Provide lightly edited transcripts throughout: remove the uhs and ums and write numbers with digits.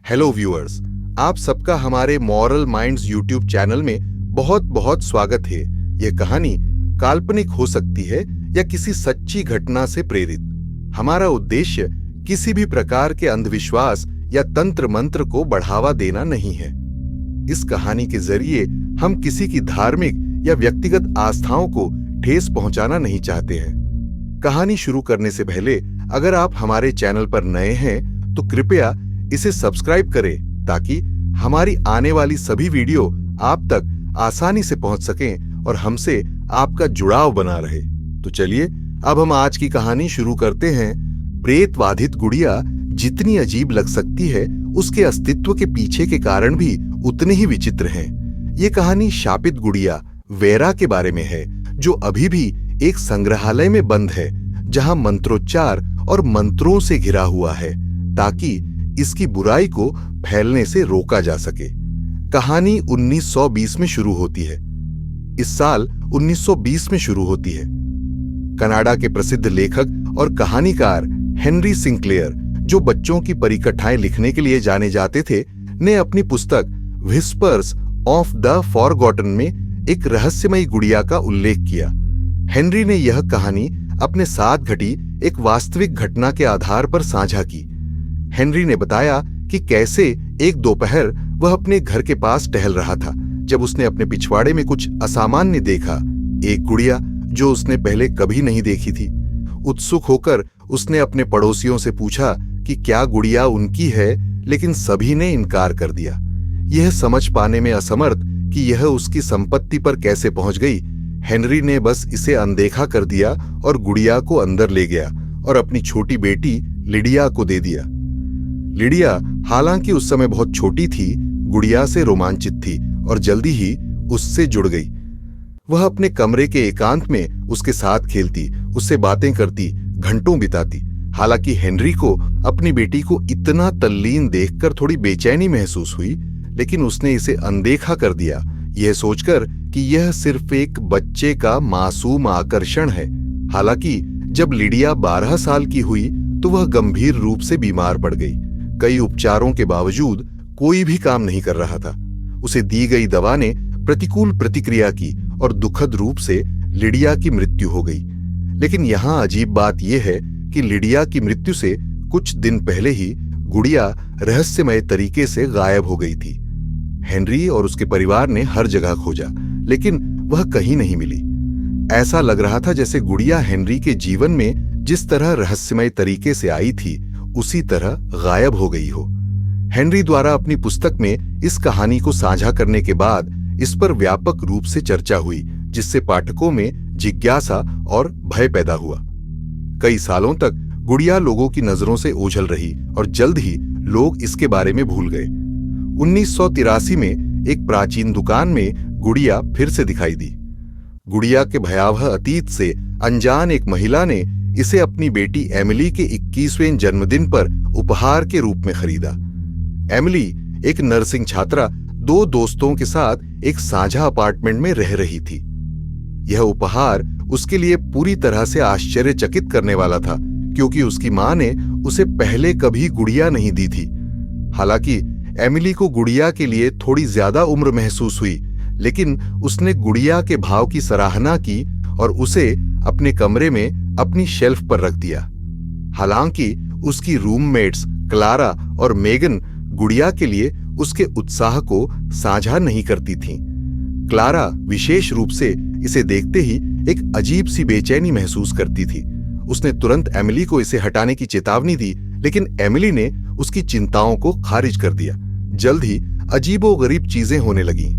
Hello viewers, आप सबका हमारे मॉरल माइंड्स यूट्यूब चैनल में बहुत बहुत स्वागत है। यह कहानी काल्पनिक हो सकती है या किसी सच्ची घटना से प्रेरित। हमारा उद्देश्य किसी भी प्रकार के अंधविश्वास या तंत्र मंत्र को बढ़ावा देना नहीं है। इस कहानी के जरिए हम किसी की धार्मिक या व्यक्तिगत आस्थाओं को ठेस पहुंचाना नहीं चाहते हैं। कहानी शुरू करने से पहले अगर आप हमारे चैनल पर नए हैं तो कृपया इसे सब्सक्राइब करें ताकि हमारी आने वाली सभी वीडियो आप तक आसानी से पहुंच सकें और हमसे आपका जुड़ाव बना रहे। तो चलिए अब हम आज की कहानी शुरू करते हैं। प्रेतबाधित गुड़िया जितनी अजीब लग सकती है, उसके अस्तित्व के पीछे के कारण भी उतने ही विचित्र हैं। ये कहानी शापित गुड़िया वेरा के बारे में है, जो अभी भी एक संग्रहालय में बंद है, जहां मंत्रोच्चार और मंत्रों से घिरा हुआ है ताकि इसकी बुराई को फैलने से रोका जा सके। कहानी 1920 में शुरू होती है। इस साल 1920 में शुरू होती है। कनाडा के प्रसिद्ध लेखक और कहानीकार हेनरी सिंक्लेयर, जो बच्चों की परिकथाएं लिखने के लिए जाने जाते थे, ने अपनी पुस्तक व्हिस्पर्स ऑफ द फॉरगॉटन में एक रहस्यमयी गुड़िया का उल्लेख किया। हेनरी ने यह कहानी अपने साथ घटी एक वास्तविक घटना के आधार पर साझा की। हेनरी ने बताया कि कैसे एक दोपहर वह अपने घर के पास टहल रहा था जब उसने अपने पिछवाड़े में कुछ असामान्य देखा। एक गुड़िया जो उसने पहले कभी नहीं देखी थी। उत्सुक होकर उसने अपने पड़ोसियों से पूछा कि क्या गुड़िया उनकी है, लेकिन सभी ने इनकार कर दिया। यह समझ पाने में असमर्थ कि यह उसकी संपत्ति पर कैसे पहुंच गई, हेनरी ने बस इसे अनदेखा कर दिया और गुड़िया को अंदर ले गया और अपनी छोटी बेटी लिडिया को दे दिया। लिडिया हालांकि उस समय बहुत छोटी थी, गुड़िया से रोमांचित थी और जल्दी ही उससे जुड़ गई। वह अपने कमरे के एकांत में उसके साथ खेलती, उससे बातें करती, घंटों बिताती। हालांकि हेनरी को अपनी बेटी को इतना तल्लीन देखकर थोड़ी बेचैनी महसूस हुई, लेकिन उसने इसे अनदेखा कर दिया, यह सोचकर कि यह सिर्फ एक बच्चे का मासूम आकर्षण है। हालांकि जब लिडिया 12 साल की हुई तो वह गंभीर रूप से बीमार पड़ गई। कई उपचारों के बावजूद कोई भी काम नहीं कर रहा था। उसे दी गई दवा ने प्रतिकूल प्रतिक्रिया की और दुखद रूप से लिडिया की मृत्यु हो गई। लेकिन यहां अजीब बात यह है कि लिडिया की मृत्यु से कुछ दिन पहले ही गुड़िया रहस्यमय तरीके से गायब हो गई थी। हेनरी और उसके परिवार ने हर जगह खोजा, लेकिन वह कहीं नहीं मिली। ऐसा लग रहा था जैसे गुड़िया हेनरी के जीवन में जिस तरह रहस्यमय तरीके से आई थी, उसी तरह गायब हो गई हो। हेनरी द्वारा अपनी पुस्तक में इस कहानी को साझा करने के बाद इस पर व्यापक रूप से चर्चा हुई, जिससे पाठकों में जिज्ञासा और भय पैदा हुआ। कई सालों तक गुड़िया लोगों की नजरों से ओझल रही और जल्द ही लोग इसके बारे में भूल गए। 1983 में एक प्राचीन दुकान में गुड़िया फिर से दिखाई दी। गुड़िया के भयावह अतीत से अनजान एक महिला ने इसे अपनी बेटी एमिली के 21वें जन्मदिन पर उपहार के रूप में खरीदा। एमिली एक नर्सिंग छात्रा 2 दोस्तों के साथ एक साझा अपार्टमेंट में रह रही थी। यह उपहार उसके लिए पूरी तरह से आश्चर्यचकित करने वाला था, क्योंकि उसकी मां ने उसे पहले कभी गुड़िया नहीं दी थी। हालांकि एमिली को गुड़िया के लिए थोड़ी ज्यादा उम्र महसूस हुई, लेकिन उसने गुड़िया के भाव की सराहना की और उसे अपने कमरे में अपनी शेल्फ पर रख दिया। हालांकि उसकी रूममेट्स क्लारा और मेगन गुड़िया के लिए उसके उत्साह को साझा नहीं करती थीं। क्लारा विशेष रूप से इसे देखते ही एक अजीब सी बेचैनी महसूस करती थी। उसने तुरंत एमिली को इसे हटाने की चेतावनी दी, लेकिन एमिली ने उसकी चिंताओं को खारिज कर दिया। जल्द ही अजीबोगरीब चीजें होने लगीं।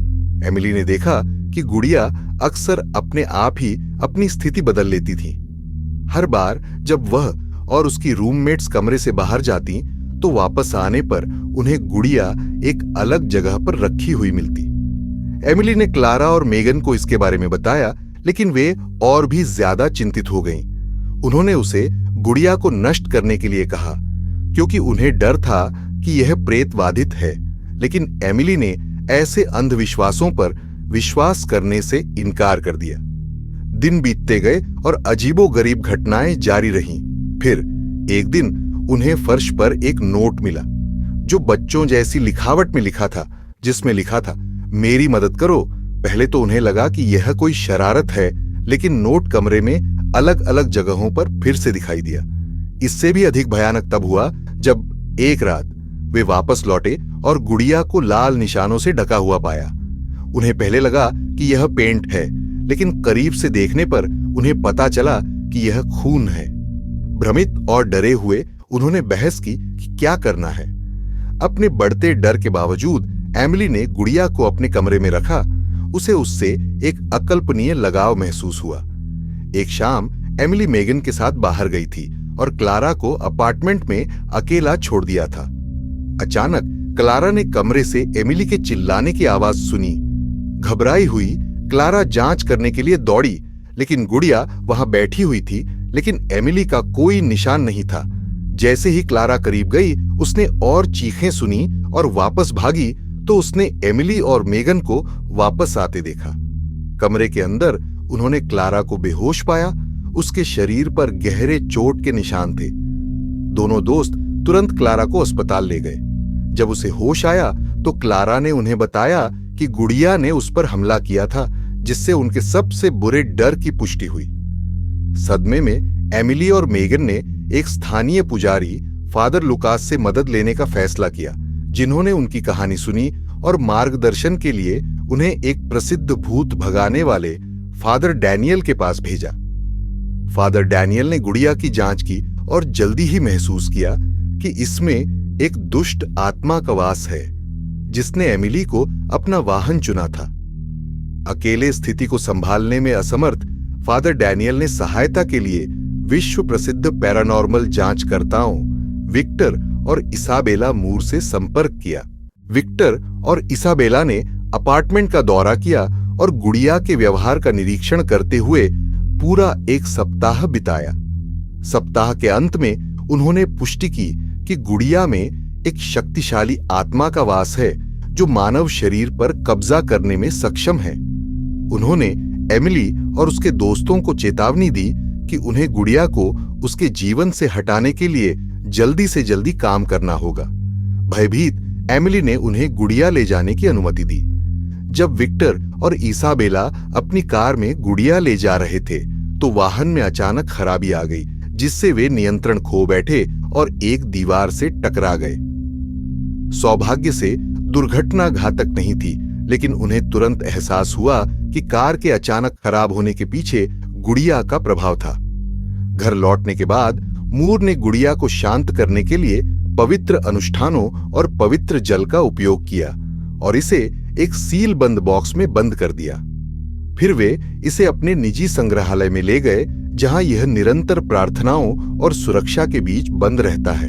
एमिली ने देखा कि गुड़िया अक्सर अपने आप ही अपनी स्थिति बदल लेती थी। हर बार जब वह और उसकी रूममेट्स कमरे से बाहर जाती तो वापस आने पर उन्हें गुड़िया एक अलग जगह पर रखी हुई मिलती। एमिली ने क्लारा और मेगन को इसके बारे में बताया, लेकिन वे और भी ज्यादा चिंतित हो गईं। उन्होंने उसे गुड़िया को नष्ट करने के लिए कहा, क्योंकि उन्हें डर था कि यह प्रेतबाधित है। लेकिन एमिली ने ऐसे अंधविश्वासों पर विश्वास करने से इनकार कर दिया। दिन बीतते गए और अजीबोगरीब घटनाएं जारी रहीं। फिर एक दिन उन्हें फर्श पर एक नोट मिला, जो बच्चों जैसी लिखावट में लिखा था, जिसमें लिखा था, मेरी मदद करो। पहले तो उन्हें लगा कि यह कोई शरारत है, लेकिन नोट कमरे में अलग अलग जगहों पर फिर से दिखाई दिया। इससे भी अधिक भयानक तब हुआ जब एक रात वे वापस लौटे और गुड़िया को लाल निशानों से ढका हुआ पाया। उन्हें पहले लगा कि यह पेंट है, लेकिन करीब से देखने पर उन्हें पता चला कि यह खून है। भ्रमित और डरे हुए उन्होंने बहस की कि क्या करना है। अपने बढ़ते डर के बावजूद एमिली ने गुड़िया को अपने कमरे में रखा। उसे उससे एक अकल्पनीय लगाव महसूस हुआ। एक शाम एमिली मेगन के साथ बाहर गई थी और क्लारा को अपार्टमेंट में अकेला छोड़ दिया था। अचानक क्लारा ने कमरे से एमिली के चिल्लाने की आवाज सुनी। घबराई हुई क्लारा जांच करने के लिए दौड़ी, लेकिन गुड़िया वहां बैठी हुई थी, लेकिन एमिली का कोई निशान नहीं था। जैसे ही क्लारा करीब गई, उसने और चीखें सुनी और वापस भागी तो उसने एमिली और मेगन को वापस आते देखा। कमरे के अंदर उन्होंने क्लारा को बेहोश पाया। उसके शरीर पर गहरे चोट के निशान थे। दोनों दोस्त तुरंत क्लारा को अस्पताल ले गए। जब उसे होश आया तो क्लारा ने उन्हें बताया कि गुड़िया ने उस पर हमला किया था, जिससे उनके सबसे बुरे डर की पुष्टि हुई। सदमे में एमिली और मेगन ने एक स्थानीय पुजारी फादर लुकास से मदद लेने का फैसला किया, जिन्होंने उनकी कहानी सुनी और मार्गदर्शन के लिए उन्हें एक प्रसिद्ध भूत भगाने वाले फादर डैनियल के पास भेजा। फादर डैनियल ने गुड़िया की जांच की और जल्दी ही महसूस किया कि इसमें एक दुष्ट आत्मा का वास है, जिसने एमिली को अपना वाहन चुना था। अकेले स्थिति को संभालने में असमर्थ फादर डैनियल ने सहायता के लिए विश्व प्रसिद्ध पैरानॉर्मल जांचकर्ताओं विक्टर और इसाबेला मूर से संपर्क किया। विक्टर और इसाबेला ने अपार्टमेंट का दौरा किया और गुड़िया के व्यवहार का निरीक्षण करते हुए पूरा एक सप्ताह बिताया। सप्ताह के अंत में उन्होंने पुष्टि की कि गुड़िया में एक शक्तिशाली आत्मा का वास है, जो मानव शरीर पर कब्जा करने में सक्षम है। उन्होंने एमिली और उसके दोस्तों को चेतावनी दी कि उन्हें गुड़िया को उसके जीवन से हटाने के लिए जल्दी से जल्दी काम करना होगा। भयभीत एमिली ने उन्हें गुड़िया ले जाने की अनुमति दी। जब विक्टर और इसाबेला अपनी कार में गुड़िया ले जा रहे थे तो वाहन में अचानक खराबी आ गई, जिससे वे नियंत्रण खो बैठे और एक दीवार से टकरा गए। सौभाग्य से दुर्घटना घातक नहीं थी, लेकिन उन्हें तुरंत एहसास हुआ कि कार के अचानक खराब होने के पीछे गुड़िया का प्रभाव था। घर लौटने के बाद मूर ने गुड़िया को शांत करने के लिए पवित्र अनुष्ठानों और पवित्र जल का उपयोग किया और इसे एक सील बंद बॉक्स में बंद कर दिया। फिर वे इसे अपने निजी संग्रहालय में ले गए, जहां यह निरंतर प्रार्थनाओं और सुरक्षा के बीच बंद रहता है।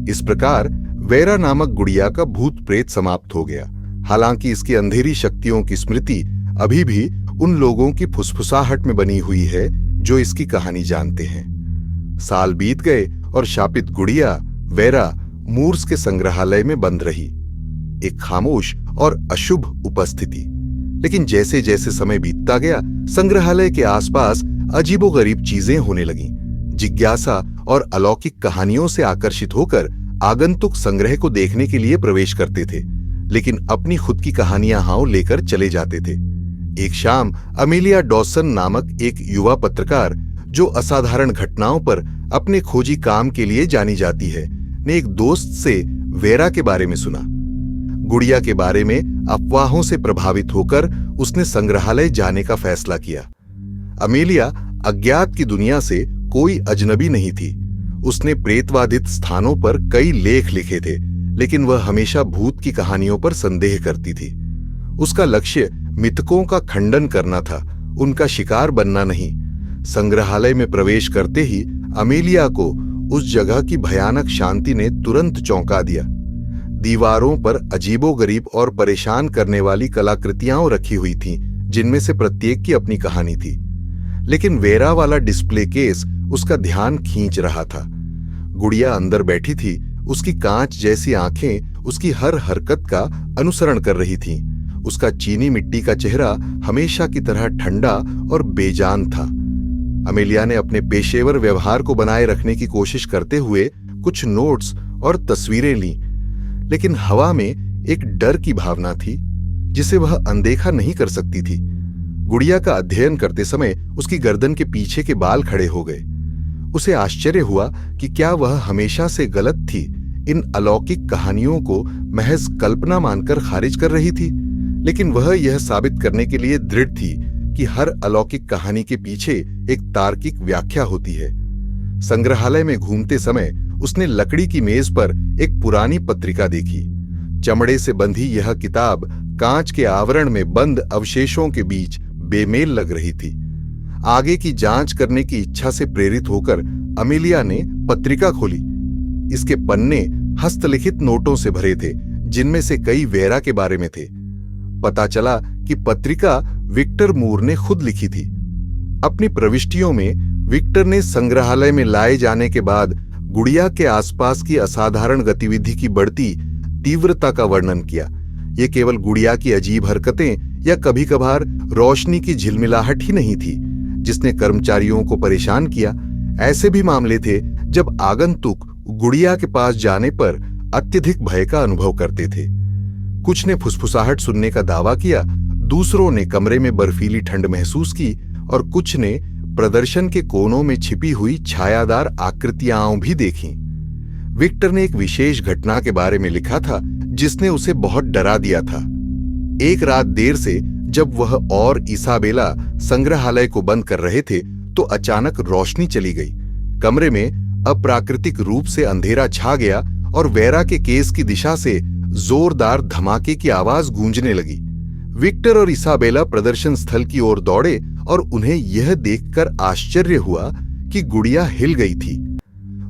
इस प्रकार वेरा नामक गुड़िया का भूत प्रेत समाप्त हो गया। हालांकि इसकी अंधेरी शक्तियों की स्मृति अभी भी उन लोगों की फुसफुसाहट में बनी हुई है जो इसकी कहानी जानते हैं। साल बीत गए और शापित गुड़िया वेरा मूर्स के संग्रहालय में बंद रही, एक खामोश और अशुभ उपस्थिति। लेकिन जैसे जैसे समय बीतता गया, संग्रहालय के आसपास अजीबोगरीब चीजें होने लगीं। जिज्ञासा और अलौकिक कहानियों से आकर्षित होकर आगंतुक संग्रह को देखने के लिए प्रवेश करते थे, लेकिन अपनी खुद की कहानियां हाव लेकर चले जाते थे। एक शाम अमेलिया डॉसन नामक एक युवा पत्रकार, जो असाधारण घटनाओं पर अपने खोजी काम के लिए जानी जाती है, ने एक दोस्त से वेरा के बारे में सुना। गुड़िया के बारे में अफवाहों से प्रभावित होकर उसने संग्रहालय जाने का फैसला किया। अमेलिया अज्ञात की दुनिया से कोई अजनबी नहीं थी। उसने प्रेतवादित स्थानों पर कई लेख लिखे थे, लेकिन वह हमेशा भूत की कहानियों पर संदेह करती थी। उसका लक्ष्य मिथकों का खंडन करना था, उनका शिकार बनना नहीं। संग्रहालय में प्रवेश करते ही अमेलिया को उस जगह की भयानक शांति ने तुरंत चौंका दिया। दीवारों पर अजीबोगरीब और परेशान करने वाली कलाकृतियां रखी हुई थीं, जिनमें से प्रत्येक की अपनी कहानी थी। लेकिन वेरा वाला डिस्प्ले केस उसका ध्यान खींच रहा था। गुड़िया अंदर बैठी थी, उसकी कांच जैसी आंखें उसकी हर हरकत का अनुसरण कर रही थीं। उसका चीनी मिट्टी का चेहरा हमेशा की तरह ठंडा और बेजान था। अमेलिया ने अपने पेशेवर व्यवहार को बनाए रखने की कोशिश करते हुए कुछ नोट्स और तस्वीरें लीं, लेकिन हवा में एक डर की भावना थी जिसे वह अनदेखा नहीं कर सकती थी। गुड़िया का अध्ययन करते समय उसकी गर्दन के पीछे के बाल खड़े हो गए। उसे आश्चर्य हुआ कि क्या वह हमेशा से गलत थी, इन अलौकिक कहानियों को महज कल्पना मानकर खारिज कर रही थी। लेकिन वह यह साबित करने के लिए दृढ़ थी कि हर अलौकिक कहानी के पीछे एक तार्किक व्याख्या होती है। संग्रहालय में घूमते समय उसने लकड़ी की मेज पर एक पुरानी पत्रिका देखी। चमड़े से बंधी यह किताब कांच के आवरण में बंद अवशेषों के बीच बेमेल लग रही थी। आगे की जांच करने की इच्छा से प्रेरित होकर अमेलिया ने पत्रिका खोली। इसके पन्ने हस्तलिखित नोटों से भरे थे, जिनमें से कई वेरा के बारे में थे। पता चला कि पत्रिका विक्टर मूर ने खुद लिखी थी। अपनी प्रविष्टियों में विक्टर ने संग्रहालय में लाए जाने के बाद गुड़िया के आसपास की असाधारण गतिविधि की बढ़ती तीव्रता का वर्णन किया। ये केवल गुड़िया की अजीब हरकतें या कभी कभार रोशनी की झिलमिलाहट ही नहीं थी जिसने कर्मचारियों को परेशान किया। ऐसे भी मामले थे जब आगंतुक गुड़िया के पास जाने पर अत्यधिक भय का अनुभव करते थे। कुछ ने फुसफुसाहट सुनने का दावा किया, दूसरों ने कमरे में बर्फीली ठंड महसूस की और कुछ ने प्रदर्शन के कोनों में छिपी हुई छायादार आकृतियां भी देखीं। विक्टर ने एक विशेष घटना के बारे में लिखा था जिसने उसे बहुत डरा दिया था। एक रात देर से जब वह और इसाबेला संग्रहालय को बंद कर रहे थे तो अचानक रोशनी चली गई। कमरे में अप्राकृतिक रूप से अंधेरा छा गया और वेरा के केस की दिशा से जोरदार धमाके की आवाज गूंजने लगी। विक्टर और इसाबेला प्रदर्शन स्थल की ओर दौड़े और उन्हें यह देखकर आश्चर्य हुआ कि गुड़िया हिल गई थी।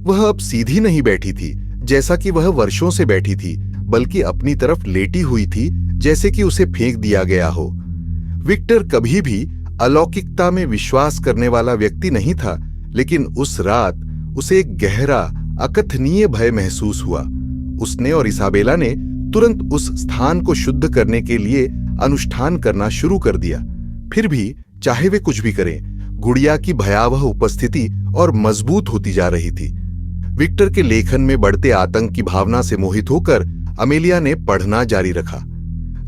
वह अब सीधी नहीं बैठी थी जैसा कि वह वर्षों से बैठी थी, बल्कि अपनी तरफ लेटी हुई थी जैसे कि उसे फेंक दिया गया हो। विक्टर कभी भी अलौकिकता में विश्वास करने वाला व्यक्ति नहीं था, लेकिन उस रात उसे एक गहरा अकथनीय भय महसूस हुआ। उसने और इसाबेला ने तुरंत उस स्थान को शुद्ध करने के लिए अनुष्ठान करना शुरू कर दिया। फिर भी चाहे वे कुछ भी करें, गुड़िया की भयावह उपस्थिति और मजबूत होती जा रही थी। विक्टर के लेखन में बढ़ते आतंक की भावना से मोहित होकर अमेलिया ने पढ़ना जारी रखा।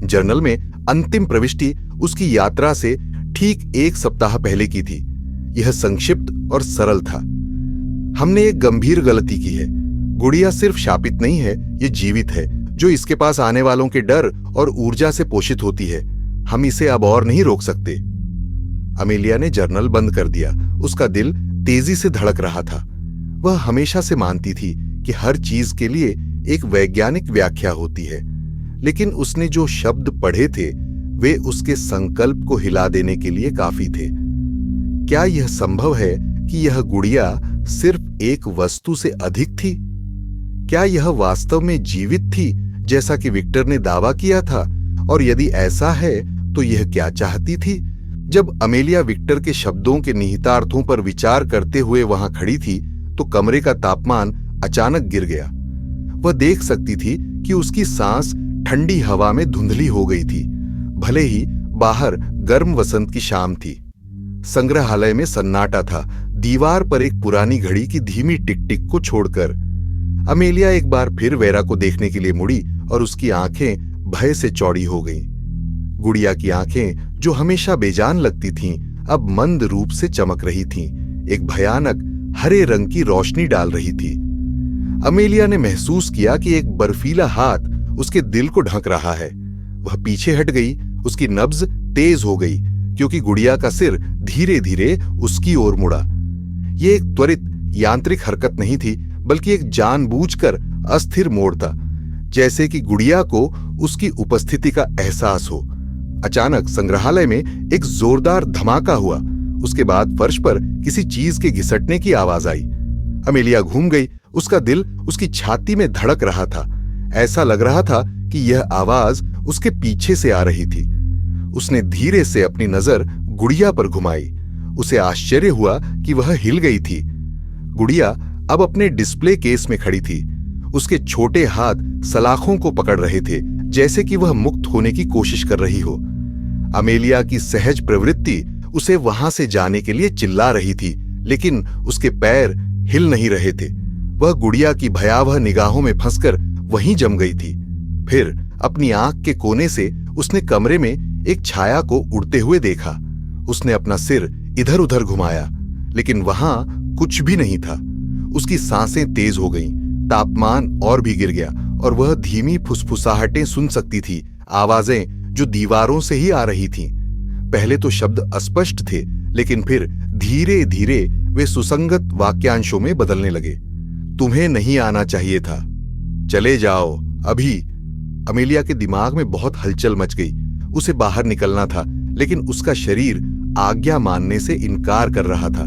जर्नल में अंतिम प्रविष्टि उसकी यात्रा से ठीक 1 सप्ताह पहले की थी। यह संक्षिप्त और सरल था। हमने एक गंभीर गलती की है। गुड़िया सिर्फ शापित नहीं है, ये जीवित है, जो इसके पास आने वालों के डर और ऊर्जा से पोषित होती है। हम इसे अब और नहीं रोक सकते। अमेलिया ने जर्नल बंद कर दिया। उसका दिल तेजी से धड़क रहा था। वह हमेशा से मानती थी कि हर चीज के लिए एक वैज्ञानिक व्याख्या होती है, लेकिन उसने जो शब्द पढ़े थे वे उसके संकल्प को हिला देने के लिए काफी थे। क्या यह संभव है कि यह गुड़िया सिर्फ एक वस्तु से अधिक थी? क्या यह वास्तव में जीवित थी जैसा कि विक्टर ने दावा किया था? और यदि ऐसा है तो यह क्या चाहती थी? जब अमेलिया विक्टर के शब्दों के निहितार्थों पर विचार करते हुए वहां खड़ी थी तो कमरे का तापमान अचानक गिर गया। वह देख सकती थी कि उसकी सांस ठंडी हवा में धुंधली हो गई थी, भले ही बाहर गर्म वसंत की शाम थी। संग्रहालय में सन्नाटा था, दीवार पर एक पुरानी घड़ी की धीमी टिक टिक को छोड़कर। अमेलिया एक बार फिर वेरा को देखने के लिए मुड़ी और उसकी आंखें भय से चौड़ी हो गईं। गुड़िया की आंखें, जो हमेशा बेजान लगती थीं, अब मंद रूप से चमक रही थीं, एक भयानक हरे रंग की रोशनी डाल रही थी। अमेलिया ने महसूस किया कि एक बर्फीला हाथ उसके दिल को ढक रहा है। वह पीछे हट गई। उसकी नब्ज तेज हो गई क्योंकि गुड़िया का सिर धीरे धीरे उसकी ओर मुड़ा। यह एक त्वरित यांत्रिक हरकत नहीं थी, बल्कि एक जानबूझकर अस्थिर मोड़ था, जैसे कि गुड़िया को उसकी उपस्थिति का एहसास हो। अचानक संग्रहालय में एक जोरदार धमाका हुआ। उसके बाद फर्श पर किसी चीज के घिसटने की आवाज आई। अमेलिया घूम गई। उसका दिल उसकी छाती में धड़क रहा था। ऐसा लग रहा था कि यह आवाज उसके पीछे से आ रही थी। उसने धीरे से अपनी नजर गुड़िया पर घुमाई। उसे आश्चर्य हुआ कि वह हिल गई थी। गुड़िया अब अपने डिस्प्ले केस में खड़ी थी। उसके छोटे हाथ सलाखों को पकड़ रहे थे, जैसे कि वह मुक्त होने की कोशिश कर रही हो। अमेलिया की सहज प्रवृत्ति उसे वहां से जाने के लिए चिल्ला रही थी, लेकिन उसके पैर हिल नहीं रहे थे। वह गुड़िया की भयावह निगाहों में फंसकर वहीं जम गई थी। फिर अपनी आंख के कोने से उसने कमरे में एक छाया को उड़ते हुए देखा। उसने अपना सिर इधर उधर घुमाया, लेकिन वहां कुछ भी नहीं था। उसकी सांसें तेज हो गईं, तापमान और भी गिर गया और वह धीमी फुसफुसाहटें सुन सकती थी, आवाजें जो दीवारों से ही आ रही थीं। पहले तो शब्द अस्पष्ट थे, लेकिन फिर धीरे धीरे वे सुसंगत वाक्यांशों में बदलने लगे। तुम्हें नहीं आना चाहिए था, चले जाओ अभी। अमेलिया के दिमाग में बहुत हलचल मच गई। उसे बाहर निकलना था, लेकिन उसका शरीर आज्ञा मानने से इनकार कर रहा था।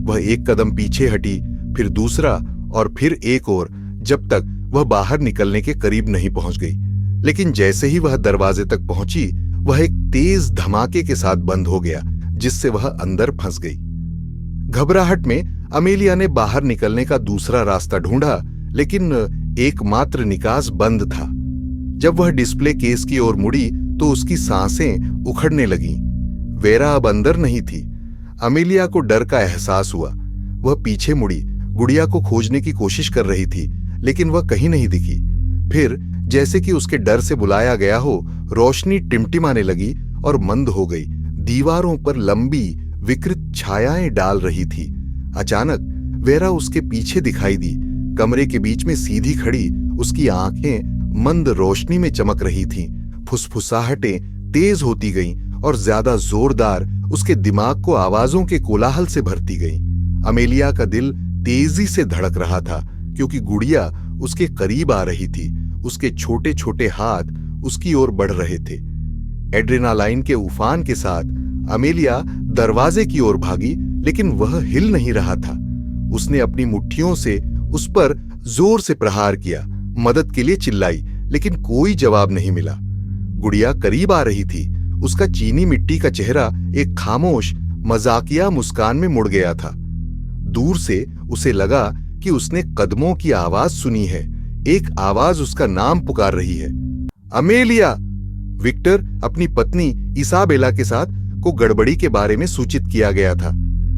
वह एक कदम पीछे हटी, फिर दूसरा और फिर एक और, जब तक वह बाहर निकलने के करीब नहीं पहुंच गई। लेकिन जैसे ही वह दरवाजे तक पहुंची, वह एक तेज धमाके के साथ बंद हो गया, जिससे वह अंदर फंस गई। घबराहट में अमेलिया ने बाहर निकलने का दूसरा रास्ता ढूंढा, लेकिन एकमात्र निकास बंद था। जब वह डिस्प्ले केस की ओर मुड़ी तो उसकी सांसें उखड़ने लगीं। वेरा अब अंदर नहीं थी। अमेलिया को डर का एहसास हुआ। वह पीछे मुड़ी, गुड़िया को खोजने की कोशिश कर रही थी, लेकिन वह कहीं नहीं दिखी। फिर जैसे कि उसके डर से बुलाया गया हो, रोशनी टिमटिमाने लगी और मंद हो गई। दीवारों पर लंबी विकृत छायाएं डाल रही थी। अचानक वेरा उसके पीछे दिखाई दी। कमरे के बीच में सीधी खड़ी, उसकी आंखें मंद रोशनी में चमक रही थीं। फुसफुसाहटें तेज होती गईं और ज्यादा जोरदार, उसके दिमाग को आवाजों के कोलाहल से भरती गईं। अमेलिया का दिल तेजी से धड़क रहा था, क्योंकि गुड़िया उसके करीब आ रही थी। उसके छोटे छोटे हाथ उसकी ओर बढ़ रहे थे। एड्रेनालाइन के उफान के साथ अमेलिया दरवाजे की ओर भागी, लेकिन वह हिल नहीं रहा था। उसने अपनी मुट्ठियों से उस पर जोर से प्रहार किया, मदद के लिए चिल्लाई, लेकिन कोई जवाब नहीं मिला। गुड़िया करीब आ रही थी। उसका चीनी मिट्टी का चेहरा एक खामोश मजाकिया मुस्कान में मुड़ गया था। दूर से उसे लगा कि उसने कदमों की आवाज सुनी है। एक आवाज उसका नाम पुकार रही है, अमेलिया। विक्टर अपनी पत्नी इसाबेला के साथ को गड़बड़ी के बारे में सूचित किया गया था।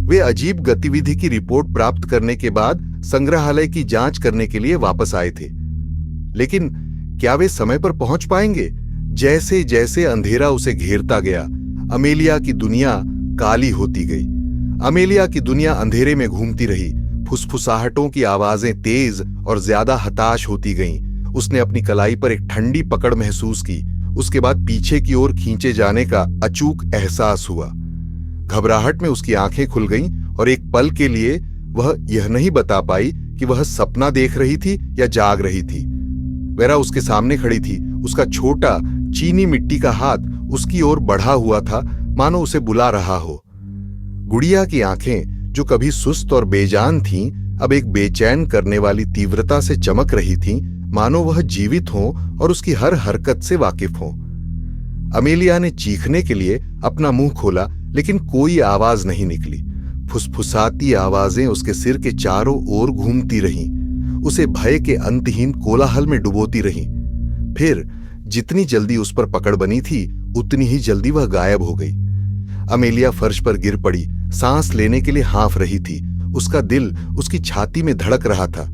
वे अजीब गतिविधि की रिपोर्ट प्राप्त करने के बाद संग्रहालय की जांच करने के लिए वापस आए थे। लेकिन क्या वे समय पर पहुंच पाएंगे? जैसे जैसे अंधेरा उसे घेरता गया, अमेलिया की दुनिया काली होती गई। अमेलिया की दुनिया अंधेरे में घूमती रही। फुसफुसाहटों की आवाजें तेज और ज्यादा हताश होती गईं। उसने अपनी कलाई पर एक ठंडी पकड़ महसूस की। उसके बाद पीछे की ओर खींचे जाने का अचूक एहसास हुआ। घबराहट में उसकी आंखें खुल गईं और एक पल के लिए वह यह नहीं बता पाई कि वह सपना देख रही थी या जाग रही थी। वेरा उसके सामने खड़ी थी। उसका छोटा चीनी मिट्टी का हाथ उसकी ओर बढ़ा हुआ था, मानो उसे बुला रहा हो। गुड़िया की आंखें, जो कभी सुस्त और बेजान थीं, अब एक बेचैन करने वाली तीव्रता से चमक रही थीं, मानो वह जीवित हो और उसकी हर हरकत से वाकिफ हो। अमेलिया ने चीखने के लिए अपना मुंह खोला, लेकिन कोई आवाज नहीं निकली। फुसफुसाती आवाजें उसके सिर के चारों ओर घूमती रहीं, उसे भय के अंतहीन कोलाहल में डुबोती रहीं। फिर जितनी जल्दी उस पर पकड़ बनी थी, उतनी ही जल्दी वह गायब हो गई। अमेलिया फर्श पर गिर पड़ी, सांस लेने के लिए हाँफ रही थी। उसका दिल उसकी छाती में धड़क रहा था।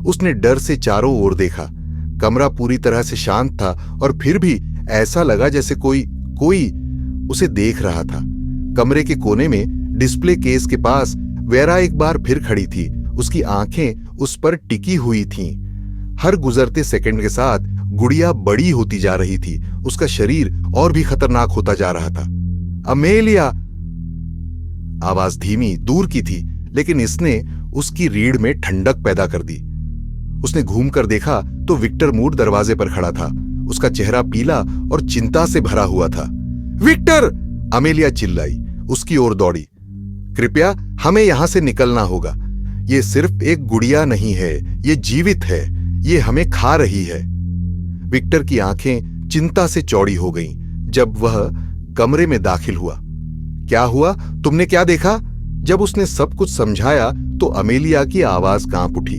उसने डर से चारों ओर देखा। कमरा पूरी तरह से शांत था और फिर भी ऐसा लगा जैसे कोई उसे देख रहा था। कमरे के कोने में डिस्प्ले केस के पास वेरा एक बार फिर खड़ी थी। उसकी आंखें उस पर टिकी हुई थीं। हर गुजरते सेकंड के साथ गुड़िया बड़ी होती जा रही थी। उसका शरीर और भी खतरनाक होता जा रहा था। अमेलिया! आवाज धीमी, दूर की थी, लेकिन इसने उसकी रीढ़ में ठंडक पैदा कर दी। उसने घूमकर देखा तो विक्टर मूर दरवाजे पर खड़ा था। उसका चेहरा पीला और चिंता से भरा हुआ था। विक्टर! अमेलिया चिल्लाई, उसकी ओर दौड़ी। कृपया, हमें यहां से निकलना होगा। ये सिर्फ एक गुड़िया नहीं है, ये जीवित है। ये हमें खा रही है। विक्टर की आंखें चिंता से चौड़ी हो गईं जब वह कमरे में दाखिल हुआ। क्या हुआ? तुमने क्या देखा? जब उसने सब कुछ समझाया तो अमेलिया की आवाज कांप उठी।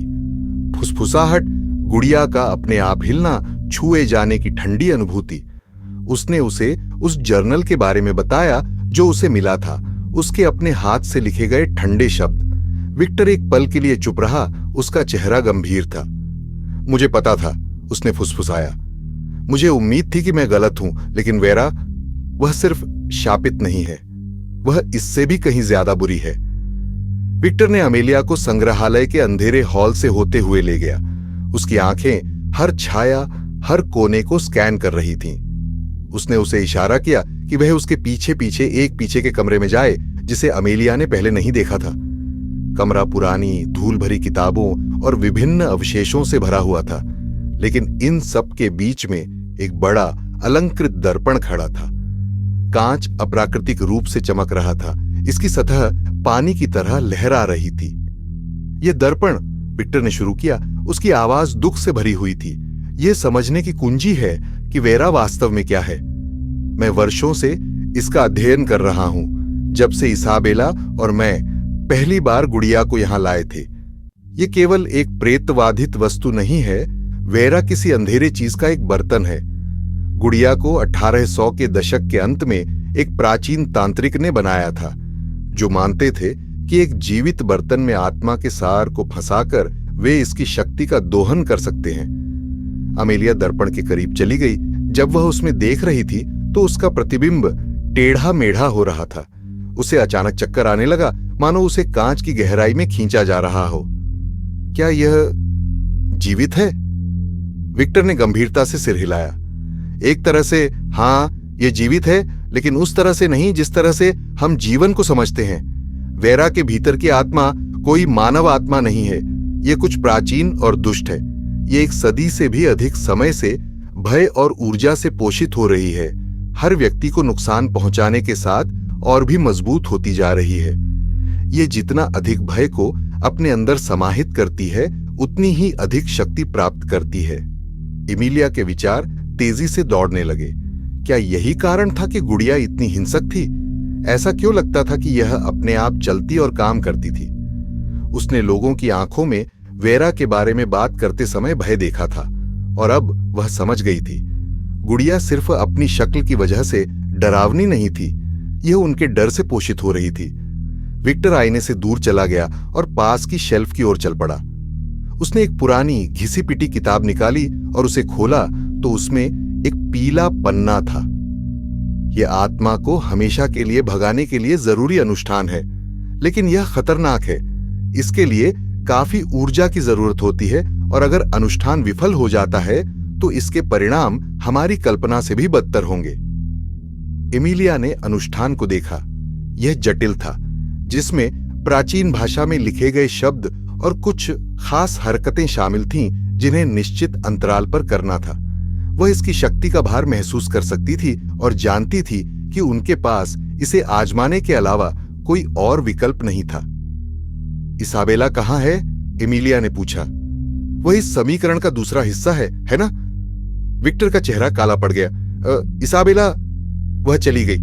फुसफुसाहट, गुड़िया का अपने आप हिलना, छुए जाने की ठंडी अनुभूति। उसने उसे उस जर्नल के बारे में बताया जो उसे मिला था, उसके अपने हाथ से लिखे गए ठंडे शब्द। विक्टर एक पल के लिए चुप रहा। उसका चेहरा गंभीर था। मुझे पता था, उसने फुसफुसाया। मुझे उम्मीद थी कि मैं गलत हूं, लेकिन वेरा, वह सिर्फ शापित नहीं है, वह इससे भी कहीं ज्यादा बुरी है। विक्टर ने अमेलिया को संग्रहालय के अंधेरे हॉल से होते हुए ले गया। उसकी आंखें हर छाया, हर कोने को स्कैन कर रही थीं। उसने उसे इशारा किया कि वह उसके पीछे पीछे एक पीछे के कमरे में जाए, जिसे अमेलिया ने पहले नहीं देखा था। कमरा पुरानी, धूल भरी किताबों और विभिन्न अवशेषों से भरा हुआ था, लेकिन इन सब के बीच में एक बड़ा अलंकृत दर्पण खड़ा था। कांच अप्राकृतिक रूप से चमक रहा था, इसकी सतह पानी की तरह लहरा रही थी। यह दर्पण, विक्टर ने शुरू किया, उसकी आवाज दुख से भरी हुई थी, यह समझने की कुंजी है कि वेरा वास्तव में क्या है। मैं वर्षों से इसका अध्ययन कर रहा हूं, जब से इसाबेला और मैं पहली बार गुड़िया को यहां लाए थे। यह केवल एक प्रेतवाधित वस्तु नहीं है, वेरा किसी अंधेरे चीज का एक बर्तन है। गुड़िया को 1800 के दशक के अंत में एक प्राचीन तांत्रिक ने बनाया था, जो मानते थे कि एक जीवित बर्तन में आत्मा के सार को फंसाकर वे इसकी शक्ति का दोहन कर सकते हैं। अमेलिया दर्पण के करीब चली गई। जब वह उसमें देख रही थी तो उसका प्रतिबिंब टेढ़ा मेढ़ा हो रहा था। उसे अचानक चक्कर आने लगा, मानो उसे कांच की गहराई में खींचा जा रहा हो। क्या यह जीवित है? विक्टर ने गंभीरता से सिर हिलाया। एक तरह से हां, यह जीवित है, लेकिन उस तरह से नहीं जिस तरह से हम जीवन को समझते हैं। वेरा के भीतर की आत्मा कोई मानव आत्मा नहीं है, यह कुछ प्राचीन और दुष्ट है। यह एक सदी से भी अधिक समय से भय और ऊर्जा से पोषित हो रही है, हर व्यक्ति को नुकसान पहुंचाने के साथ और भी मजबूत होती जा रही है। यह जितना अधिक भय को अपने अंदर समाहित करती है, उतनी ही अधिक शक्ति प्राप्त करती है। एमिलिया के विचार तेजी से दौड़ने लगे। क्या यही कारण था कि गुड़िया इतनी हिंसक थी? ऐसा क्यों लगता था कि यह अपने आप चलती और काम करती थी? उसने लोगों की आंखों में वेरा के बारे में बात करते समय भय देखा था, और अब वह समझ गई थी। गुड़िया सिर्फ अपनी शक्ल की वजह से डरावनी नहीं थी, यह उनके डर से पोषित हो रही थी। विक्टर आईने से दूर चला गया और पास की शेल्फ की ओर चल पड़ा। उसने एक पुरानी घिसी पिटी किताब निकाली और उसे खोला तो उसमें एक पीला पन्ना था। यह आत्मा को हमेशा के लिए भगाने के लिए जरूरी अनुष्ठान है, लेकिन यह खतरनाक है। इसके लिए काफी ऊर्जा की जरूरत होती है, और अगर अनुष्ठान विफल हो जाता है तो इसके परिणाम हमारी कल्पना से भी बदतर होंगे। एमिलिया ने अनुष्ठान को देखा। यह जटिल था, जिसमें प्राचीन भाषा में लिखे गए शब्द और कुछ खास हरकतें शामिल थीं, जिन्हें निश्चित अंतराल पर करना था। वह इसकी शक्ति का भार महसूस कर सकती थी और जानती थी कि उनके पास इसे आजमाने के अलावा कोई और विकल्प नहीं था। इसाबेला कहाँ है? एमिलिया ने पूछा। वह इस समीकरण का दूसरा हिस्सा है ना? विक्टर का चेहरा काला पड़ गया। इसाबेला, वह चली गई।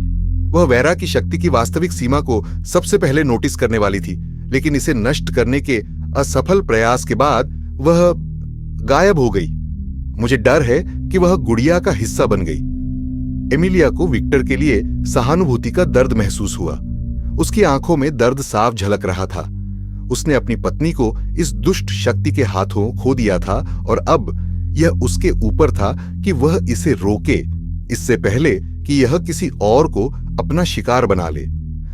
वह वेरा की शक्ति की वास्तविक सीमा को सबसे पहले नोटिस करने वाली थी, लेकिन इसे नष्ट करने के असफल प्रयास के बाद वह गायब हो गई। मुझे डर है कि वह गुड़िया का हिस्सा बन गई। एमिलिया को विक्टर के लिए सहानुभूति का दर्द महसूस हुआ। उसकी आंखों में दर्द साफ झलक रहा था। उसने अपनी पत्नी को इस दुष्ट शक्ति के हाथों खो दिया था, और अब यह उसके ऊपर था कि वह इसे रोके, इससे पहले कि यह किसी और को अपना शिकार बना ले।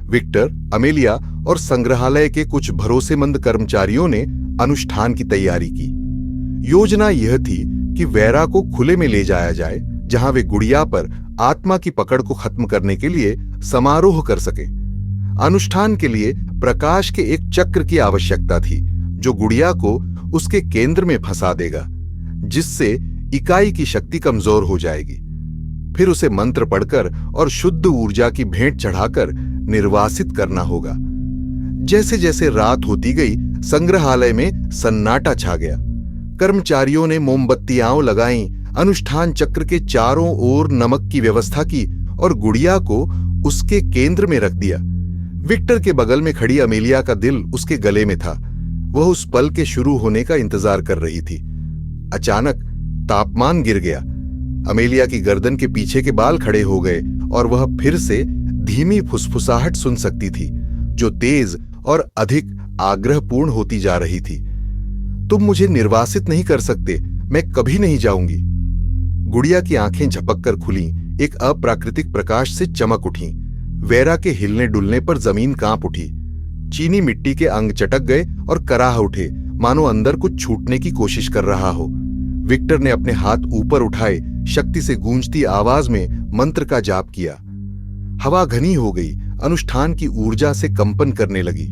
विक्टर, अमेलिया और संग्रहालय के कुछ भरोसेमंद कर्मचारियों ने अनुष्ठान की तैयारी की। योजना यह थी कि वेरा को खुले में ले जाया जाए, जहां वे गुड़िया पर आत्मा की पकड़ को खत्म करने के लिए समारोह कर सके। अनुष्ठान के लिए प्रकाश के एक चक्र की आवश्यकता थी, जो गुड़िया को उसके केंद्र में फंसा देगा, जिससे इकाई की शक्ति कमजोर हो जाएगी। फिर उसे मंत्र पढ़कर और शुद्ध ऊर्जा की भेंट चढ़ाकर निर्वासित करना होगा। जैसे जैसे रात होती गई, संग्रहालय में सन्नाटा छा गया। कर्मचारियों ने मोमबत्तियां लगाईं, अनुष्ठान चक्र के चारों ओर नमक की व्यवस्था की और गुड़िया को उसके केंद्र में रख दिया। विक्टर के बगल में खड़ी अमेलिया का दिल उसके गले में था। वह उस पल के शुरू होने का इंतजार कर रही थी। अचानक तापमान गिर गया। अमेलिया की गर्दन के पीछे के बाल खड़े हो गए और वह फिर से धीमी फुसफुसाहट सुन सकती थी, जो तेज और अधिक आग्रहपूर्ण होती जा रही थी। तुम मुझे निर्वासित नहीं कर सकते, मैं कभी नहीं जाऊंगी। गुड़िया की आंखें झपककर खुलीं, एक अप्राकृतिक प्रकाश से चमक उठीं। वेरा के हिलने डुलने पर जमीन कांप उठी। चीनी मिट्टी के अंग चटक गए और कराह उठे, मानो अंदर कुछ छूटने की कोशिश कर रहा हो। विक्टर ने अपने हाथ ऊपर उठाए, शक्ति से गूंजती आवाज में मंत्र का जाप किया। हवा घनी हो गई, अनुष्ठान की ऊर्जा से कंपन करने लगी।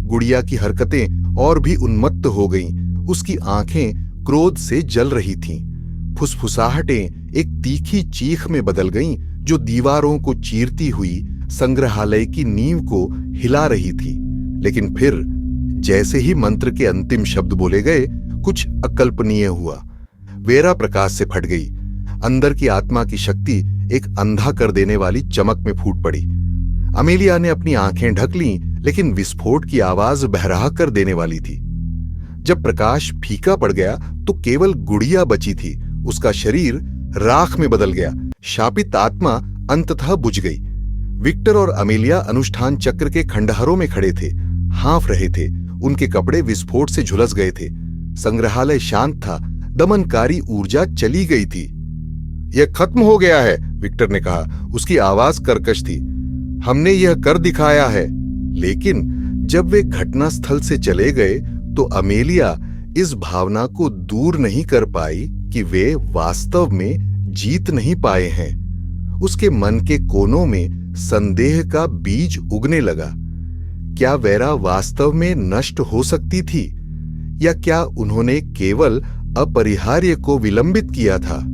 गुड़िया की हरकतें और भी उन्मत्त हो गईं, उसकी आंखें क्रोध से जल रही थीं। फुसफुसाहटें एक तीखी चीख में बदल गईं, जो दीवारों को चीरती हुई संग्रहालय की नींव को हिला रही थी। लेकिन फिर जैसे ही मंत्र के अंतिम शब्द बोले गए, कुछ अकल्पनीय हुआ। वेरा प्रकाश से फट गई। अंदर की आत्मा की शक्ति एक अंधा कर देने वाली चमक में फूट पड़ी। अमेलिया ने अपनी आंखें ढक लीं, लेकिन विस्फोट की आवाज बहराह कर देने वाली थी। जब प्रकाश फीका पड़ गया तो केवल गुड़िया बची थी। उसका शरीर राख में बदल गया। शापित आत्मा अंततः बुझ गई। विक्टर और अमेलिया अनुष्ठान चक्र के खंडहरों में खड़े थे, हाँफ रहे थे। उनके कपड़े विस्फोट से झुलस गए थे। संग्रहालय शांत था, दमनकारी ऊर्जा चली गई थी। यह खत्म हो गया है, विक्टर ने कहा। उसकी आवाज कर्कश थी। हमने यह कर दिखाया है। लेकिन जब वे घटनास्थल से चले गए तो अमेलिया इस भावना को दूर नहीं कर पाई कि वे वास्तव में जीत नहीं पाए हैं। उसके मन के कोनों में संदेह का बीज उगने लगा। क्या वेरा वास्तव में नष्ट हो सकती थी, या क्या उन्होंने केवल अपरिहार्य को विलंबित किया था?